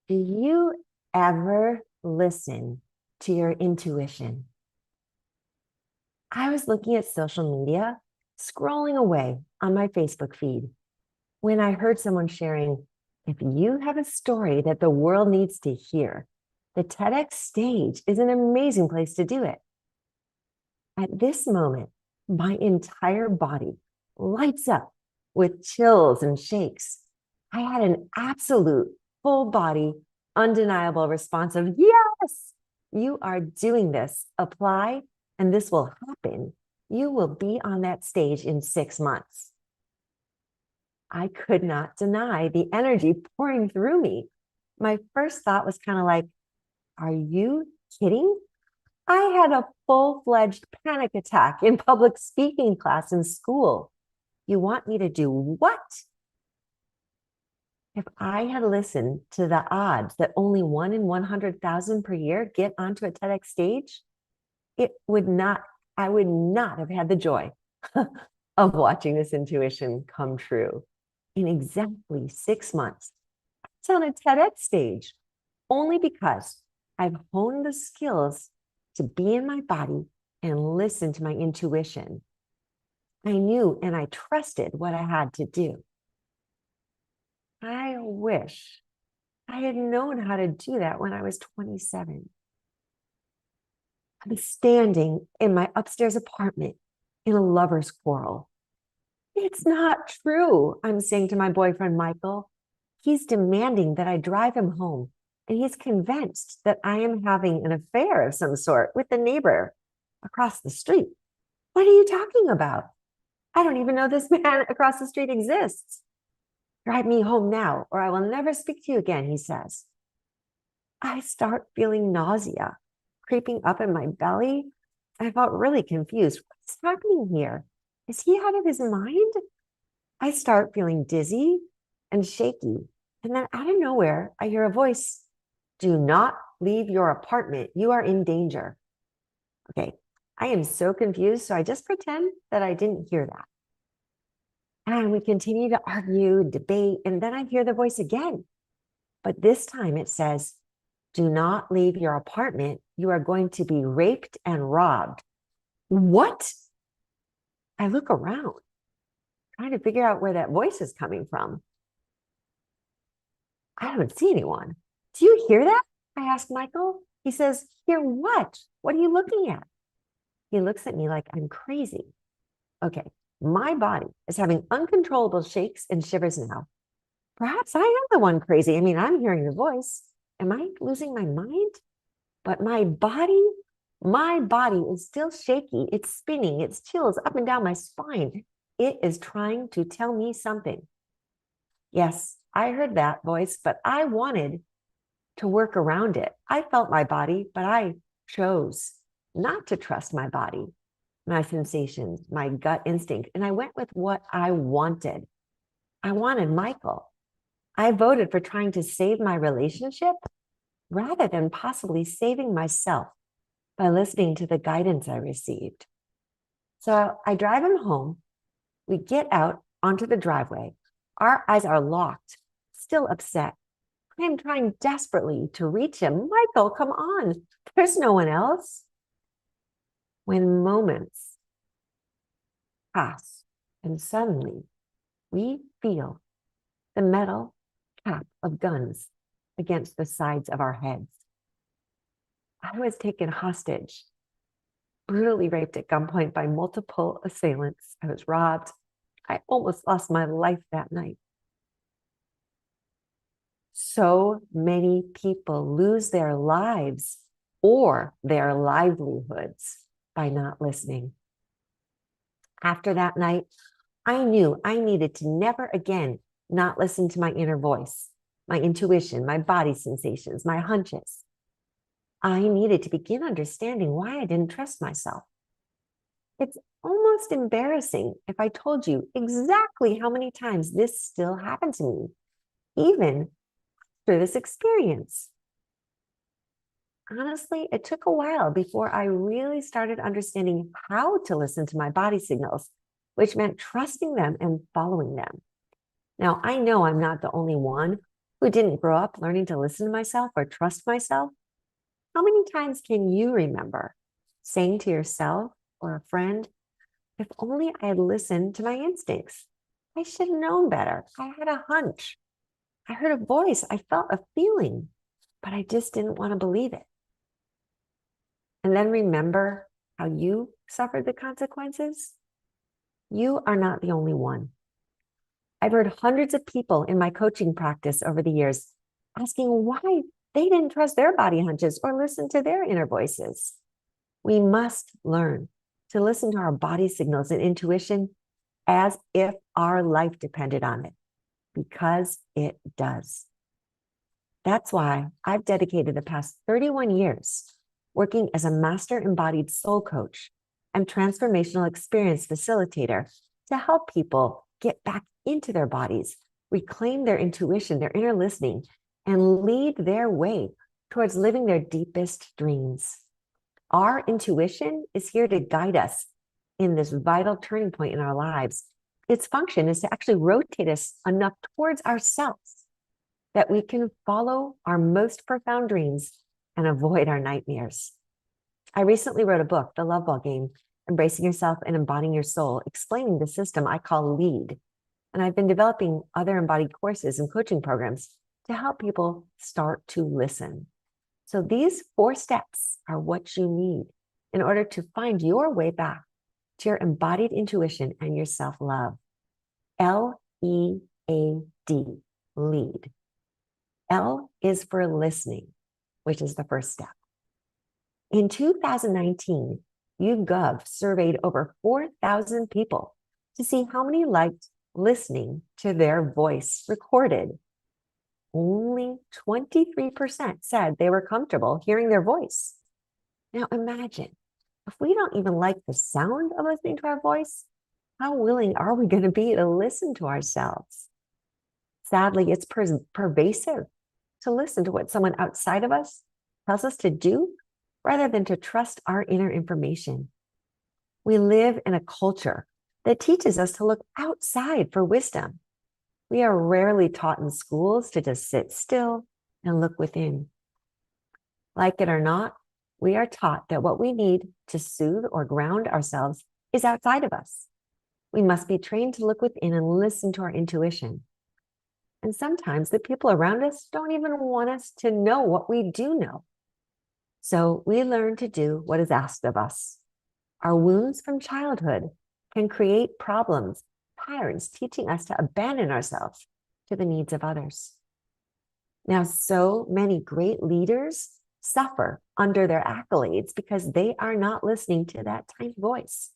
Do you ever listen to your intuition? I was looking at social media, scrolling away on my Facebook feed, when I heard someone sharing, if you have a story that the world needs to hear, the TEDx stage is an amazing place to do it. At this moment, my entire body lights up with chills and shakes. I had an absolute full body, undeniable response of, yes, you are doing this. Apply, and this will happen. You will be on that stage in 6 months. I could not deny the energy pouring through me. My first thought was kind of like, are you kidding? I had a full-fledged panic attack in public speaking class in school. You want me to do what? If I had listened to the odds that only 1 in 100,000 per year get onto a TEDx stage, I would not have had the joy of watching this intuition come true. In exactly 6 months, it's on a TEDx stage, only because I've honed the skills to be in my body and listen to my intuition. I knew and I trusted what I had to do. I wish I had known how to do that when I was 27. I'm standing in my upstairs apartment in a lover's quarrel. It's not true, I'm saying to my boyfriend, Michael. He's demanding that I drive him home, and he's convinced that I am having an affair of some sort with the neighbor across the street. What are you talking about? I don't even know this man across the street exists. Drive me home now, or I will never speak to you again, he says. I start feeling nausea creeping up in my belly. I felt really confused. What's happening here? Is he out of his mind? I start feeling dizzy and shaky. And then out of nowhere, I hear a voice. Do not leave your apartment. You are in danger. Okay, I am so confused. So I just pretend that I didn't hear that. And we continue to argue, debate, and then I hear the voice again. But this time it says, do not leave your apartment. You are going to be raped and robbed. What? I look around, trying to figure out where that voice is coming from. I don't see anyone. Do you hear that? I ask Michael. He says, hear what? What are you looking at? He looks at me like I'm crazy. Okay, my body is having uncontrollable shakes and shivers now. Perhaps I am the one crazy. I mean, I'm hearing the voice. Am I losing my mind? But my body is still shaky. It's spinning. It's chills up and down my spine. It is trying to tell me something. Yes, I heard that voice, but I wanted to work around it. I felt my body, but I chose not to trust my body, my sensations, my gut instinct. And I went with what I wanted. I wanted Michael. I voted for trying to save my relationship rather than possibly saving myself by listening to the guidance I received. So I drive him home. We get out onto the driveway. Our eyes are locked, still upset. I am trying desperately to reach him. Michael, come on. There's no one else. When moments pass and suddenly we feel the metal cap of guns against the sides of our heads. I was taken hostage, brutally raped at gunpoint by multiple assailants. I was robbed. I almost lost my life that night. So many people lose their lives or their livelihoods by not listening. After that night, I knew I needed to never again not listen to my inner voice, my intuition, my body sensations, my hunches. I needed to begin understanding why I didn't trust myself. It's almost embarrassing if I told you exactly how many times this still happened to me, even after this experience. Honestly, it took a while before I really started understanding how to listen to my body signals, which meant trusting them and following them. Now, I know I'm not the only one who didn't grow up learning to listen to myself or trust myself. How many times can you remember saying to yourself or a friend, if only I had listened to my instincts? I should have known better. I had a hunch. I heard a voice. I felt a feeling, but I just didn't want to believe it. And then remember how you suffered the consequences? You are not the only one. I've heard hundreds of people in my coaching practice over the years asking why they didn't trust their body hunches or listen to their inner voices. We must learn to listen to our body signals and intuition as if our life depended on it, because it does. That's why I've dedicated the past 31 years working as a master embodied soul coach and transformational experience facilitator to help people get back into their bodies, reclaim their intuition, their inner listening, and lead their way towards living their deepest dreams. Our intuition is here to guide us in this vital turning point in our lives. Its function is to actually rotate us enough towards ourselves that we can follow our most profound dreams and avoid our nightmares. I recently wrote a book, The Love Ball Game, Embracing Yourself and Embodying Your Soul, explaining the system I call LEAD. And I've been developing other embodied courses and coaching programs to help people start to listen. So these 4 steps are what you need in order to find your way back to your embodied intuition and your self-love. LEAD, lead. L is for listening, which is the first step. In 2019, YouGov surveyed over 4,000 people to see how many liked listening to their voice recorded. Only 23% said they were comfortable hearing their voice. Now imagine, if we don't even like the sound of listening to our voice, how willing are we going to be to listen to ourselves? Sadly, it's pervasive to listen to what someone outside of us tells us to do rather than to trust our inner information. We live in a culture that teaches us to look outside for wisdom. We are rarely taught in schools to just sit still and look within. Like it or not, we are taught that what we need to soothe or ground ourselves is outside of us. We must be trained to look within and listen to our intuition. And sometimes the people around us don't even want us to know what we do know. So we learn to do what is asked of us. Our wounds from childhood can create problems, patterns, teaching us to abandon ourselves to the needs of others. Now, so many great leaders suffer under their accolades because they are not listening to that tiny voice.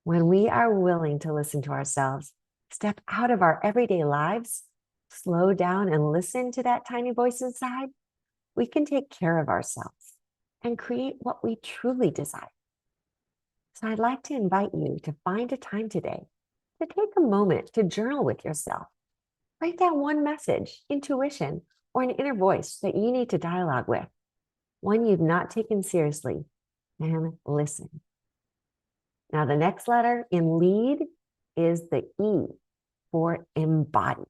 When we are willing to listen to ourselves, step out of our everyday lives, slow down and listen to that tiny voice inside, we can take care of ourselves and create what we truly desire. So I'd like to invite you to find a time today to take a moment to journal with yourself. Write down one message, intuition, or an inner voice that you need to dialogue with, one you've not taken seriously, and listen. Now, the next letter in lead is the E for embody.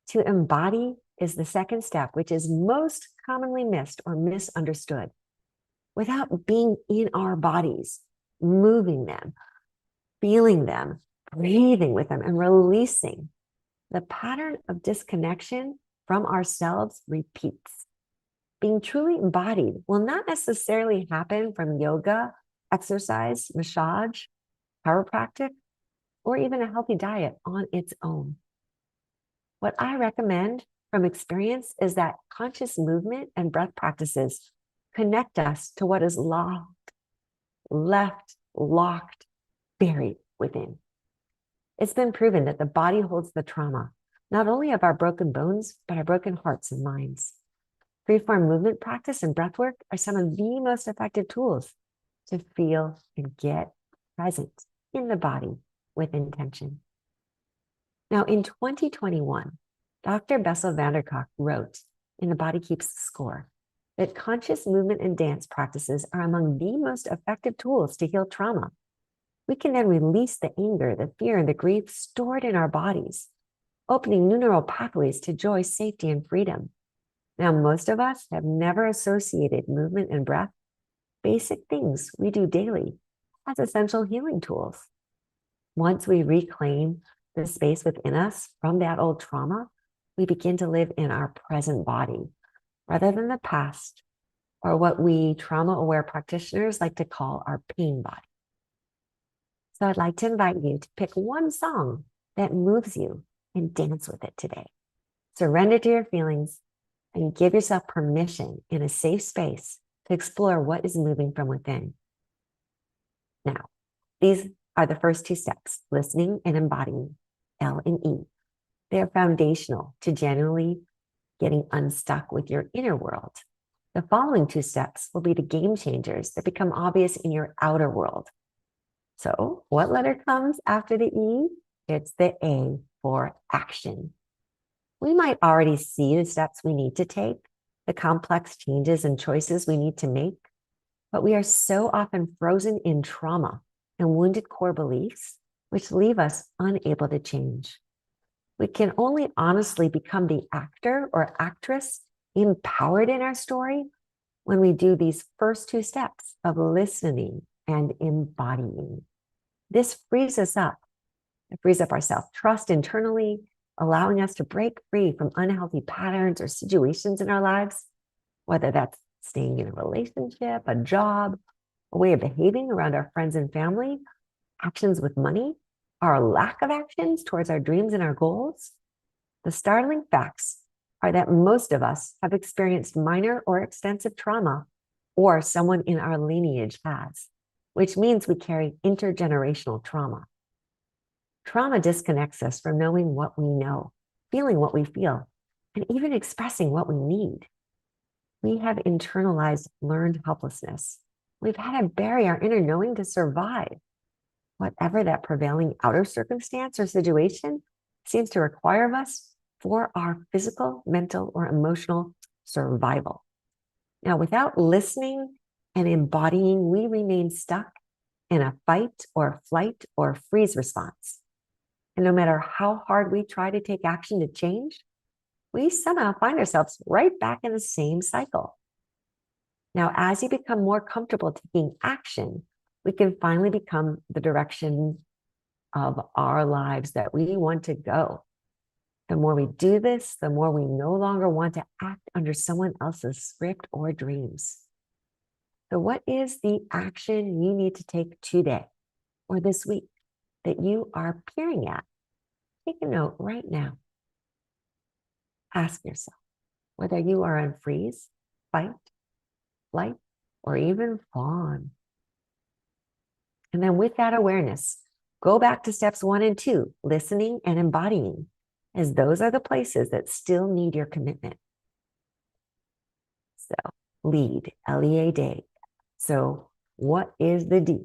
To embody is the second step, which is most commonly missed or misunderstood. Without being in our bodies, moving them, feeling them, breathing with them, and releasing, the pattern of disconnection from ourselves repeats. Being truly embodied will not necessarily happen from yoga, exercise, massage, chiropractic, or even a healthy diet on its own. What I recommend from experience is that conscious movement and breath practices connect us to what is locked, buried within. It's been proven that the body holds the trauma, not only of our broken bones, but our broken hearts and minds. Freeform movement practice and breath work are some of the most effective tools to feel and get present in the body with intention. Now, in 2021, Dr. Bessel van der Kolk wrote in The Body Keeps the Score that conscious movement and dance practices are among the most effective tools to heal trauma. We can then release the anger, the fear, and the grief stored in our bodies, opening new neural pathways to joy, safety, and freedom. Now, most of us have never associated movement and breath, basic things we do daily, as essential healing tools. Once we reclaim the space within us from that old trauma, we begin to live in our present body rather than the past, or what we trauma-aware practitioners like to call our pain body. So I'd like to invite you to pick one song that moves you and dance with it today. Surrender to your feelings and give yourself permission in a safe space to explore what is moving from within. Now, these are the first two steps, listening and embodying, L and E. They are foundational to genuinely getting unstuck with your inner world. The following two steps will be the game changers that become obvious in your outer world. So what letter comes after the E? It's the A for action. We might already see the steps we need to take, the complex changes and choices we need to make, but we are so often frozen in trauma and wounded core beliefs, which leave us unable to change. We can only honestly become the actor or actress empowered in our story when we do these first two steps of listening and embodying. This frees us up. It frees up our self-trust internally, allowing us to break free from unhealthy patterns or situations in our lives, whether that's staying in a relationship, a job, a way of behaving around our friends and family, actions with money, our lack of actions towards our dreams and our goals. The startling facts are that most of us have experienced minor or extensive trauma, or someone in our lineage has, which means we carry intergenerational trauma. Trauma disconnects us from knowing what we know, feeling what we feel, and even expressing what we need. We have internalized learned helplessness. We've had to bury our inner knowing to survive. Whatever that prevailing outer circumstance or situation seems to require of us for our physical, mental, or emotional survival. Now, without listening and embodying, we remain stuck in a fight or flight or freeze response. And no matter how hard we try to take action to change, we somehow find ourselves right back in the same cycle. Now, as you become more comfortable taking action, we can finally become the direction of our lives that we want to go. The more we do this, the more we no longer want to act under someone else's script or dreams. So what is the action you need to take today or this week that you are peering at? Take a note right now. Ask yourself whether you are on freeze, fight, flight, or even fawn. And then with that awareness, go back to steps 1 and 2, listening and embodying, as those are the places that still need your commitment. So lead, L-E-A-D. So what is the D?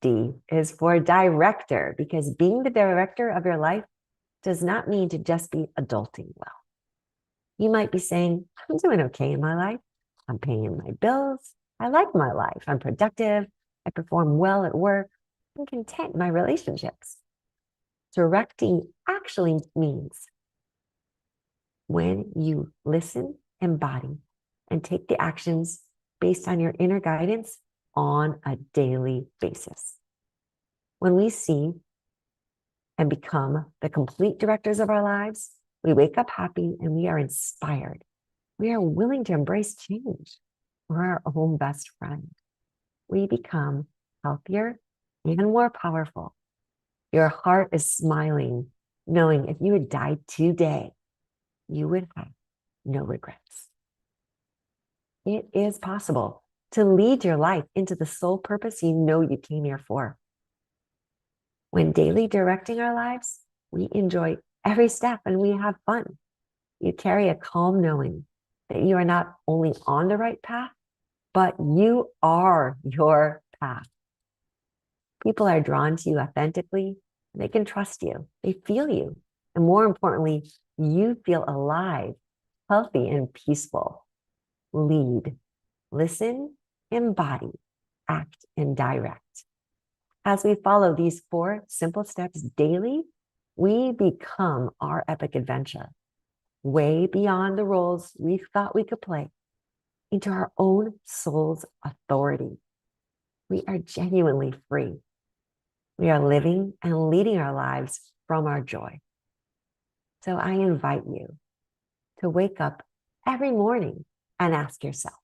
D is for director, because being the director of your life does not mean to just be adulting well. You might be saying, I'm doing okay in my life. I'm paying my bills. I like my life. I'm productive. I perform well at work. I'm content in my relationships. Directing actually means when you listen, embody, and take the actions based on your inner guidance on a daily basis. When we see and become the complete directors of our lives, we wake up happy and we are inspired. We are willing to embrace change. We're our own best friend. We become healthier and more powerful. Your heart is smiling, knowing if you had died today, you would have no regrets. It is possible to lead your life into the sole purpose you know you came here for. When daily directing our lives, we enjoy every step and we have fun. You carry a calm knowing that you are not only on the right path, but you are your path. People are drawn to you authentically. They can trust you. They feel you. And more importantly, you feel alive, healthy, and peaceful. Lead, listen, embody, act, and direct. As we follow these 4 simple steps daily, We become our epic adventure, way beyond the roles we thought we could play, into our own soul's authority. We are genuinely free. We are living and leading our lives from our joy. So I invite you to wake up every morning and ask yourself,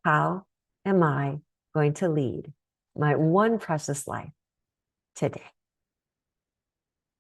how am I going to lead my one precious life today?